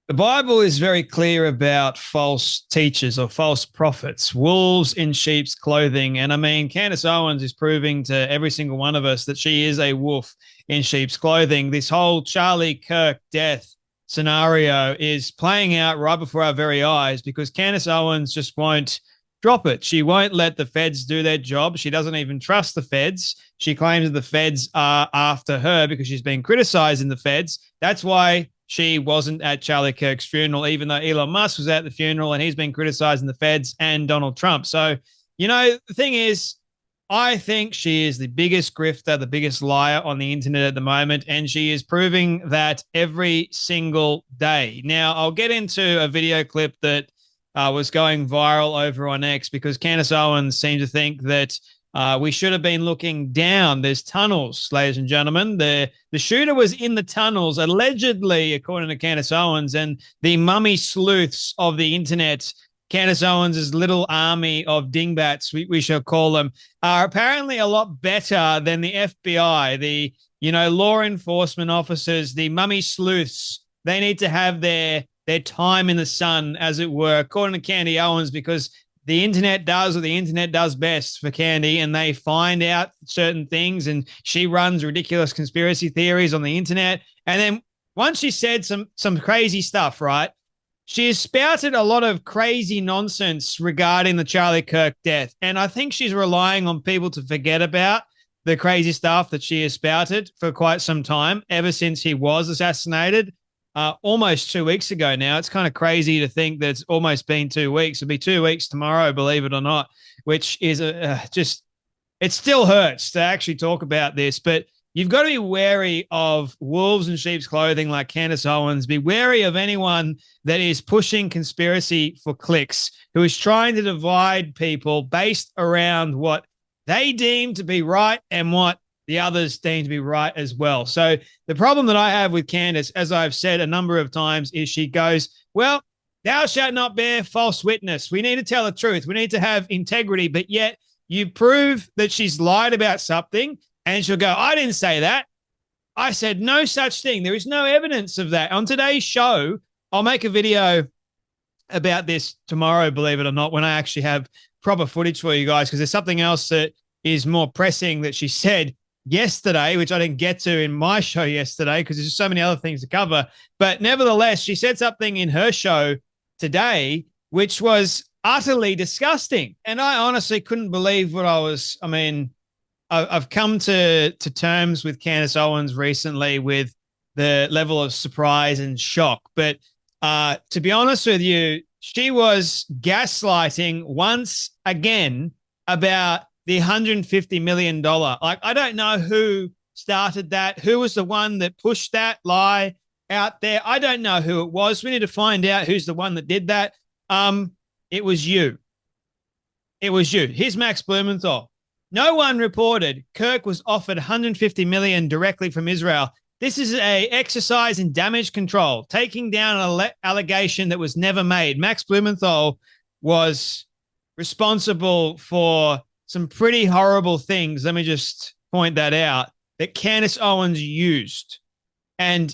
The Bible is very clear about false teachers or false prophets, wolves in sheep's clothing. And I mean, Candace Owens is proving to every single one of us that she is a wolf in sheep's clothing. This whole Charlie Kirk death scenario is playing out right before our very eyes because Candace Owens just won't drop it. She won't let the feds do their job. She doesn't even trust the feds. She claims that the feds are after her because she's been criticized in the feds. That's why she wasn't at Charlie Kirk's funeral, even though Elon Musk was at the funeral and he's been criticizing the feds and Donald Trump. So, the thing is, I think she is the biggest grifter, the biggest liar on the internet at the moment, and she is proving that every single day. Now, I'll get into a video clip that was going viral over on X because Candace Owens seemed to think that we should have been looking down. There's tunnels, ladies and gentlemen. The shooter was in the tunnels, allegedly, according to Candace Owens, and the mummy sleuths of the internet, Candace Owens' little army of dingbats, we shall call them, are apparently a lot better than the FBI, the law enforcement officers, the mummy sleuths. They need to have their time in the sun, as it were, according to Candy Owens, because the internet does what the internet does best for Candy, and they find out certain things, and she runs ridiculous conspiracy theories on the internet. And then once she said some crazy stuff, right, she has spouted a lot of crazy nonsense regarding the Charlie Kirk death. And I think she's relying on people to forget about the crazy stuff that she has spouted for quite some time, ever since he was assassinated. Almost 2 weeks ago now. It's kind of crazy to think that it's almost been 2 weeks. It'll be 2 weeks tomorrow, believe it or not, which is it still hurts to actually talk about this, but you've got to be wary of wolves in sheep's clothing like Candace Owens. Be wary of anyone that is pushing conspiracy for clicks, who is trying to divide people based around what they deem to be right and what the others deem to be right as well. So the problem that I have with Candace, as I've said a number of times, is she goes, well, thou shalt not bear false witness. We need to tell the truth. We need to have integrity. But yet you prove that she's lied about something and she'll go, I didn't say that. I said no such thing. There is no evidence of that. On today's show, I'll make a video about this tomorrow, believe it or not, when I actually have proper footage for you guys, because there's something else that is more pressing that she said yesterday, which I didn't get to in my show yesterday because there's just so many other things to cover. But nevertheless, she said something in her show today which was utterly disgusting. And I honestly couldn't believe what I've come to terms with Candace Owens recently with the level of surprise and shock. But to be honest with you, she was gaslighting once again about the $150 million. Like, I don't know who started that, who was the one that pushed that lie out there. I don't know who it was. We need to find out who's the one that did that. It was you. It was you. Here's Max Blumenthal. No one reported Kirk was offered $150 million directly from Israel. This is a exercise in damage control, taking down an allegation that was never made. Max Blumenthal was responsible for some pretty horrible things. Let me just point that out, that Candace Owens used. And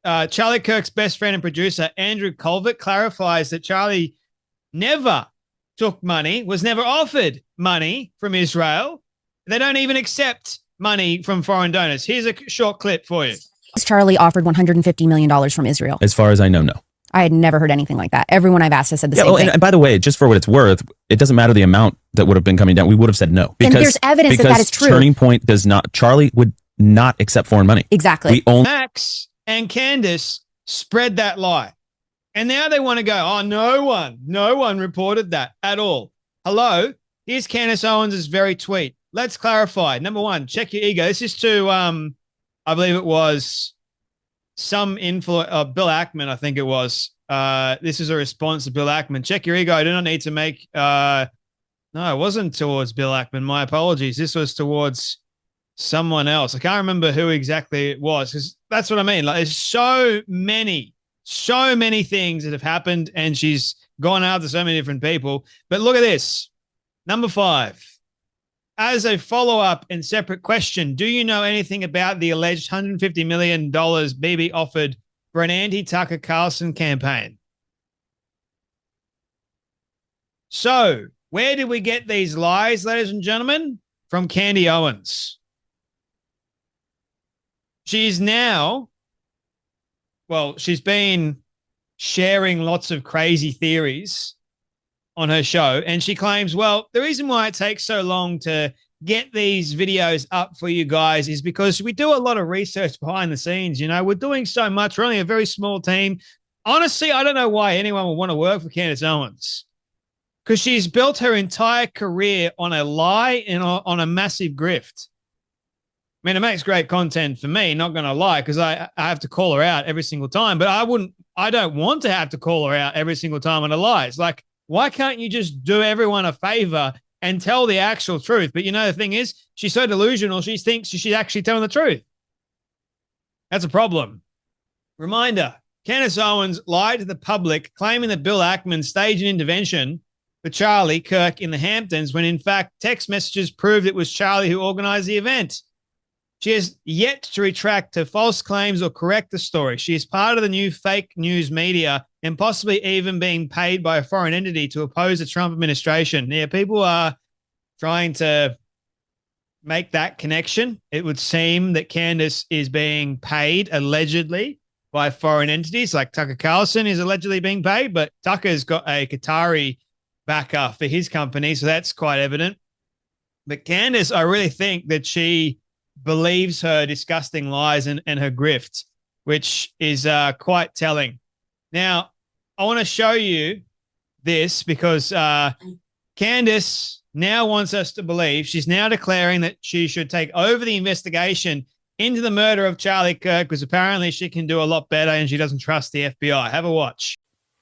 Charlie Kirk's best friend and producer, Andrew Colvert, clarifies that Charlie never took money, was never offered money from Israel. They don't even accept money from foreign donors. Here's a short clip for you. Charlie offered $150 million from Israel. As far as I know, no. I had never heard anything like that. Everyone I've asked has said the same thing. And by the way, just for what it's worth, it doesn't matter the amount that would have been coming down. We would have said no. And there's evidence that is true. Turning Point does not, Charlie would not accept foreign money. Exactly. Max and Candace spread that lie. And now they want to go, oh, no one reported that at all. Hello, here's Candace Owens' very tweet. Let's clarify. Number one, check your ego. This is to, I believe it was some Bill Ackman, I think it was. This is a response to Bill Ackman. Check your ego. I do not need to make, no, it wasn't towards Bill Ackman. My apologies. This was towards someone else. I can't remember who exactly it was, because that's what I mean. Like, there's so many things that have happened, and she's gone after so many different people. But look at this. Number 5. As a follow-up and separate question, do you know anything about the alleged $150 million Bibi offered for an anti-Tucker Carlson campaign. So, where did we get these lies, ladies and gentlemen? From Candace Owens. She's now, well, she's been sharing lots of crazy theories on her show, and she claims, well, the reason why it takes so long to get these videos up for you guys is because we do a lot of research behind the scenes. You know, we're doing so much. We're only a very small team. Honestly, I don't know why anyone would want to work for Candace Owens, because she's built her entire career on a lie and on a massive grift. I mean, it makes great content for me, not going to lie, because I have to call her out every single time, but I don't want to have to call her out every single time on a lie. It's like, why can't you just do everyone a favor and tell the actual truth? But you know, the thing is, she's so delusional, she thinks she's actually telling the truth. That's a problem. Reminder, Candace Owens lied to the public, claiming that Bill Ackman staged an intervention for Charlie Kirk in the Hamptons, when in fact text messages proved it was Charlie who organized the event. She has yet to retract her false claims or correct the story. She is part of the new fake news media and possibly even being paid by a foreign entity to oppose the Trump administration. Yeah, people are trying to make that connection. It would seem that Candace is being paid allegedly by foreign entities, like Tucker Carlson is allegedly being paid, but Tucker's got a Qatari backer for his company, so that's quite evident. But Candace, I really think that she believes her disgusting lies and her grift, which is quite telling. Now, I want to show you this because Candace now wants us to believe, she's now declaring that she should take over the investigation into the murder of Charlie Kirk, because apparently she can do a lot better and she doesn't trust the FBI. Have a watch.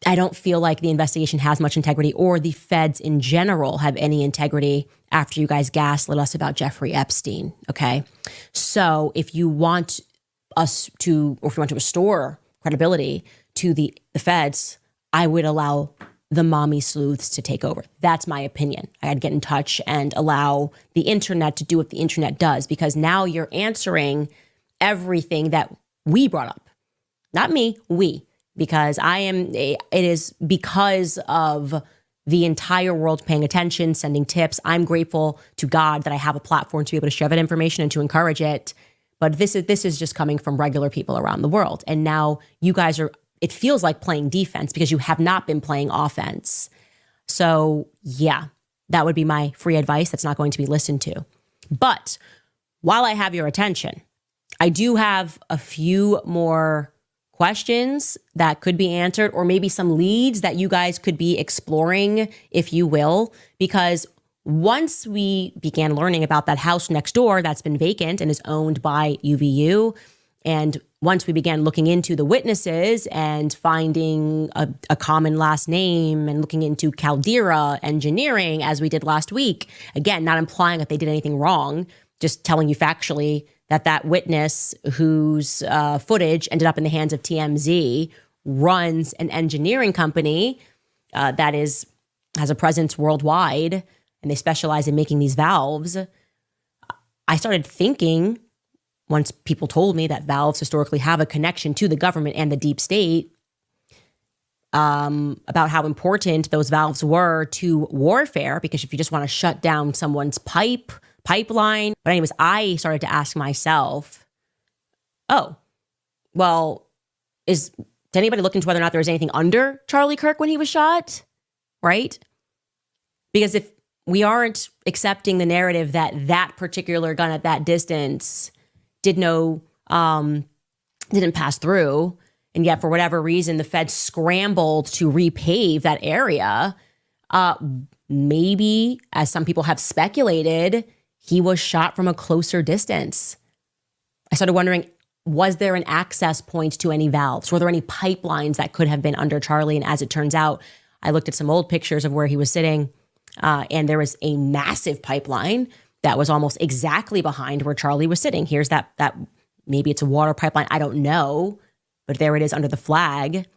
I don't feel like the investigation has much integrity, or the feds in general have any integrity after you guys gaslit us about Jeffrey Epstein, okay? So if you want us to, or if you want to restore credibility to the feds, I would allow the mommy sleuths to take over. That's my opinion. I'd get in touch and allow the internet to do what the internet does, because now you're answering everything that we brought up. Not me, we. Because it is because of the entire world paying attention, sending tips. I'm grateful to God that I have a platform to be able to share that information and to encourage it. But this is just coming from regular people around the world. And now you guys are, it feels like playing defense because you have not been playing offense. So yeah, that would be my free advice that's not going to be listened to. But while I have your attention, I do have a few more questions that could be answered, or maybe some leads that you guys could be exploring, if you will, because once we began learning about that house next door that's been vacant and is owned by UVU, and once we began looking into the witnesses and finding a common last name and looking into Caldera Engineering, as we did last week, again, not implying that they did anything wrong, just telling you factually that witness whose footage ended up in the hands of TMZ runs an engineering company that has a presence worldwide, and they specialize in making these valves. I started thinking, once people told me that valves historically have a connection to the government and the deep state, about how important those valves were to warfare, because if you just want to shut down someone's pipeline. But anyways, I started to ask myself, oh, well, did anybody look into whether or not there was anything under Charlie Kirk when he was shot? Right? Because if we aren't accepting the narrative that that particular gun at that distance didn't pass through, and yet for whatever reason, the feds scrambled to repave that area, maybe, as some people have speculated, he was shot from a closer distance. I started wondering, was there an access point to any valves? Were there any pipelines that could have been under Charlie? And as it turns out, I looked at some old pictures of where he was sitting, and there was a massive pipeline that was almost exactly behind where Charlie was sitting. Here's that maybe it's a water pipeline, I don't know, but there it is under the flag.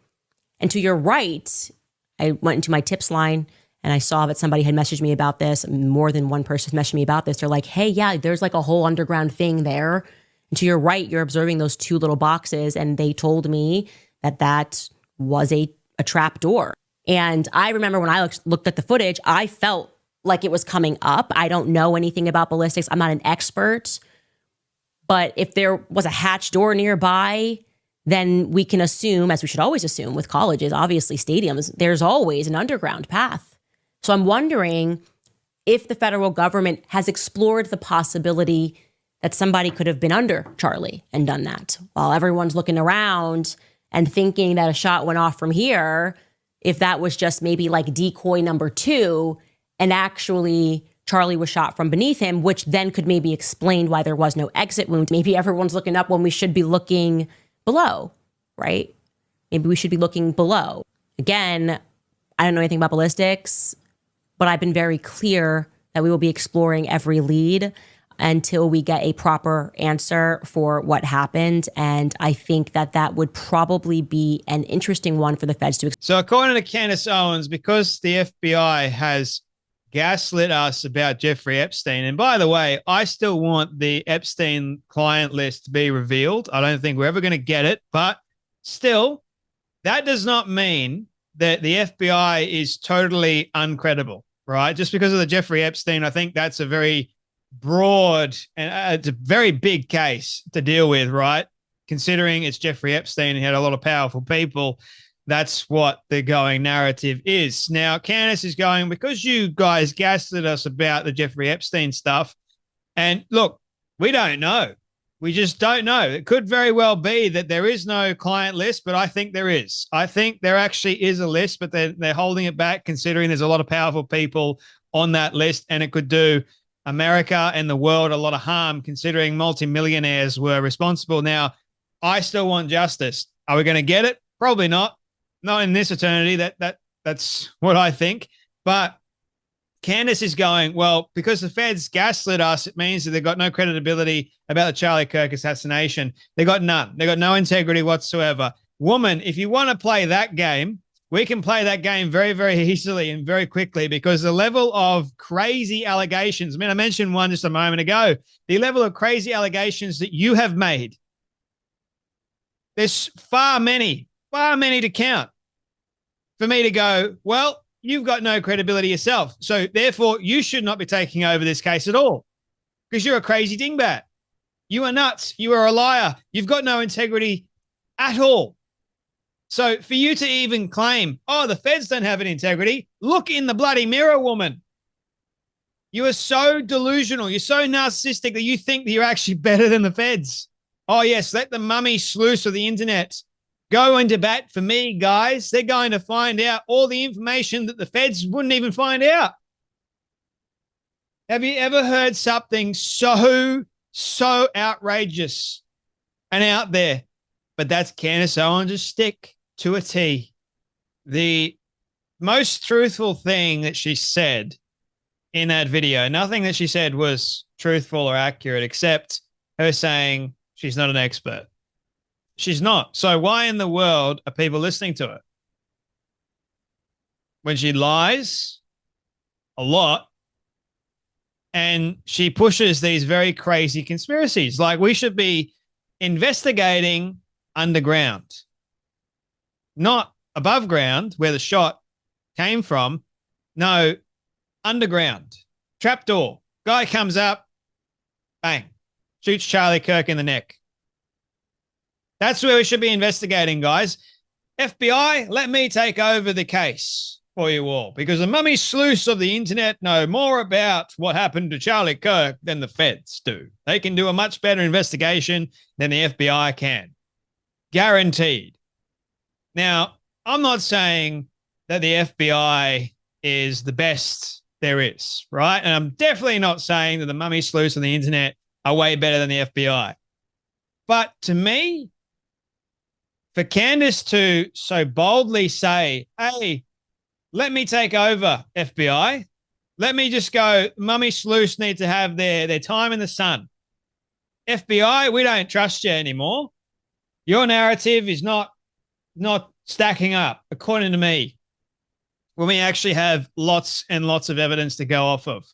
And to your right, I went into my tips line, and I saw that somebody had messaged me about this. More than one person messaged me about this. They're like, hey, yeah, there's like a whole underground thing there. And to your right, you're observing those two little boxes. And they told me that was a trap door. And I remember when I looked at the footage, I felt like it was coming up. I don't know anything about ballistics. I'm not an expert. But if there was a hatch door nearby, then we can assume, as we should always assume with colleges, obviously stadiums, there's always an underground path. So I'm wondering if the federal government has explored the possibility that somebody could have been under Charlie and done that while everyone's looking around and thinking that a shot went off from here, if that was just maybe like decoy number 2 and actually Charlie was shot from beneath him, which then could maybe explain why there was no exit wound. Maybe everyone's looking up when we should be looking below, right? Maybe we should be looking below. Again, I don't know anything about ballistics, but I've been very clear that we will be exploring every lead until we get a proper answer for what happened. And I think that would probably be an interesting one for the feds to. So according to Candace Owens, because the FBI has gaslit us about Jeffrey Epstein, and by the way, I still want the Epstein client list to be revealed. I don't think we're ever going to get it, but still, that does not mean that the FBI is totally uncredible, right? Just because of the Jeffrey Epstein, I think that's a very broad and it's a very big case to deal with, right? Considering it's Jeffrey Epstein, he had a lot of powerful people. That's what the going narrative is. Now, Candace is going, because you guys gaslit us about the Jeffrey Epstein stuff. And look, we don't know. We just don't know. It could very well be that there is no client list, but I think there is. I think there actually is a list, but they're holding it back considering there's a lot of powerful people on that list, and it could do America and the world a lot of harm considering multimillionaires were responsible. Now, I still want justice. Are we going to get it? Probably not. Not in this eternity. That's what I think. But Candace is going, well, because the feds gaslit us, it means that they've got no credibility about the Charlie Kirk assassination. They got none. They got no integrity whatsoever. Woman, if you want to play that game, we can play that game very, very easily and very quickly, because the level of crazy allegations, I mean, I mentioned one just a moment ago, the level of crazy allegations that you have made, there's far many to count for me to go, well, you've got no credibility yourself. So therefore, you should not be taking over this case at all because you're a crazy dingbat. You are nuts. You are a liar. You've got no integrity at all. So for you to even claim, oh, the feds don't have an integrity, look in the bloody mirror, woman. You are so delusional. You're so narcissistic that you think that you're actually better than the feds. Oh, yes, let the mummy sleuths of the internet go into bat for me, guys. They're going to find out all the information that the feds wouldn't even find out. Have you ever heard something so outrageous and out there? But that's Candace Owens' stick to a T. The most truthful thing that she said in that video, nothing that she said was truthful or accurate except her saying she's not an expert. She's not. So why in the world are people listening to her? When she lies a lot and she pushes these very crazy conspiracies. Like, we should be investigating underground, not above ground where the shot came from. No, underground. Trapdoor. Guy comes up, bang, shoots Charlie Kirk in the neck. That's where we should be investigating, guys. FBI, let me take over the case for you all, because the mummy sleuths of the internet know more about what happened to Charlie Kirk than the feds do. They can do a much better investigation than the FBI can. Guaranteed. Now, I'm not saying that the FBI is the best there is, right? And I'm definitely not saying that the mummy sleuths on the internet are way better than the FBI. But to me, for Candace to so boldly say, hey, let me take over, FBI. Let me just go, mummy sleuths need to have their time in the sun. FBI, we don't trust you anymore. Your narrative is not stacking up, according to me, when we actually have lots and lots of evidence to go off of.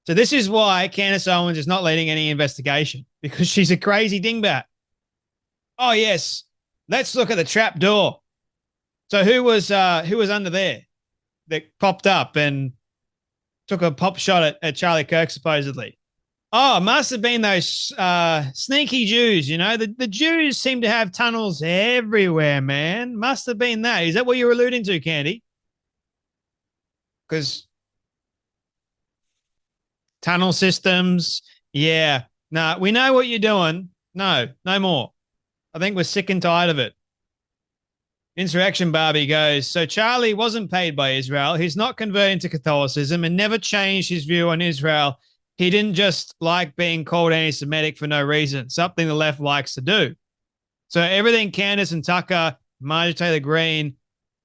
So this is why Candace Owens is not leading any investigation, because she's a crazy dingbat. Oh, yes, Let's look at the trap door. So who was under there that popped up and took a pop shot at Charlie Kirk, supposedly? Oh, it must have been those sneaky Jews, you know. The Jews seem to have tunnels everywhere, man. Must have been that. Is that what you're alluding to, Candy? Because tunnel systems, yeah. No, we know what you're doing. No more. I think we're sick and tired of it. Insurrection Barbie goes, so Charlie wasn't paid by Israel. He's not converting to Catholicism and never changed his view on Israel. He didn't just like being called anti-Semitic for no reason, something the left likes to do. So everything Candace and Tucker, Marjorie Taylor Greene,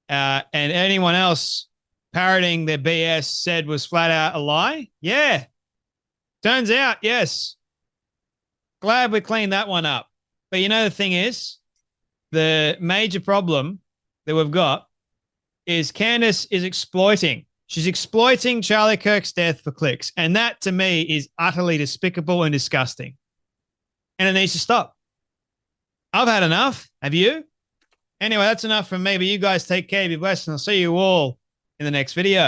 and anyone else parroting their BS said was flat out a lie? Yeah. Turns out, yes. Glad we cleaned that one up. But you know the thing is, the major problem that we've got is Candace is exploiting. She's exploiting Charlie Kirk's death for clicks. And that, to me, is utterly despicable and disgusting. And it needs to stop. I've had enough. Have you? Anyway, that's enough from me. But you guys take care. Be blessed. And I'll see you all in the next video.